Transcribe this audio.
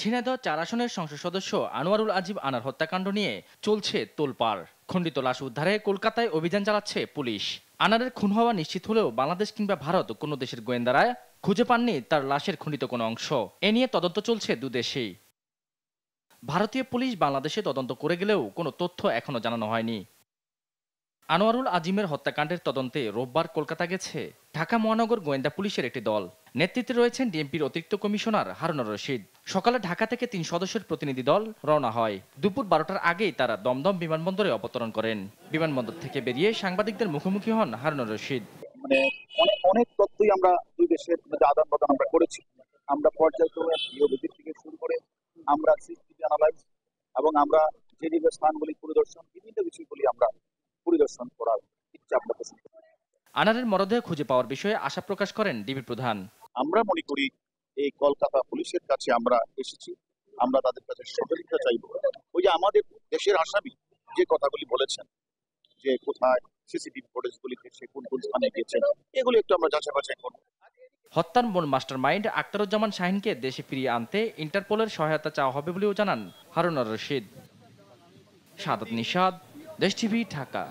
ঝিনাইদহ ৪ আসনের সংসদ সদস্য আনোয়ারুল আজিম আনার হত্যাকাণ্ড নিয়ে চলছে তোলপাড়। খণ্ডিত লাশ উদ্ধারে কলকাতায় অভিযান চালাচ্ছে পুলিশ। আনারের খুন হওয়া নিশ্চিত হলেও বাংলাদেশ কিংবা ভারত কোনো দেশের গোয়েন্দারা খুঁজে পাননি তার লাশের খণ্ডিত কোনো অংশ। এ নিয়ে তদন্ত চলছে দুদেশেই। ভারতীয় পুলিশ বাংলাদেশে তদন্ত করে গেলেও কোনো তথ্য এখনো জানানো হয়নি। আনোয়ারুল আজিমের হত্যাকাণ্ডের তদন্তে রোববার কলকাতা গেছে ঢাকা মহানগর গোয়েন্দা পুলিশের একটি দল। নেতৃত্বে রয়েছেন ডিএমপির অতিরিক্ত কমিশনার হারুনুর রশিদ। সকালে ঢাকা থেকে ৩ সদস্যের প্রতিনিধি দল রওনা হয়। দুপুর ১২টার আগেই তারা দমদম বিমানবন্দরে অবতরণ করেন। বিমানবন্দর থেকে বেরিয়ে সাংবাদিকদের মুখোমুখি হন হারুনুর রশিদ। মানে অনেক তথ্যই আমরা দুই দেশের মধ্যে আদান প্রদান আমরা করেছি। আমরা পর্যায়ক্রমে ভিডিও থেকে শুরু করে আমরা সিসিটিভি অ্যানালাইজ এবং আমরা যে যে স্থানগুলি পরিদর্শন, বিভিন্ন বিষয়গুলি আমরা পরিদর্শন করার ইচ্ছা আমরা পোষণ করি। আনারের মরদেহ খুঁজে পাওয়ার বিষয়ে আশা প্রকাশ করেন ডিবি প্রধান। আমরা মনে করি এই কলকাতা পুলিশের কাছে আমরা এসেছি, আমরা তাদের কাছে সহযোগিতা চাইব। ওই যে আমাদের দেশের আসামি যে কথাগুলি বলেছেন যে কোথায় সিসিটিভি ফুটেজগুলিতে সে কোন কোন স্থানে গেছেন, এগুলি একটু আমরা যাচাই বাছাই করব। হত্যার মূল মাস্টারমাইন্ড আখতারুজ্জামান শাহিনকে দেশে ফিরিয়ে আনতে ইন্টারপোলের সহায়তা চাওয়া হবে বলেও জানান হারুনুর রশিদ। সাদাত নিশাদ, দেশ টিভি, ঢাকা।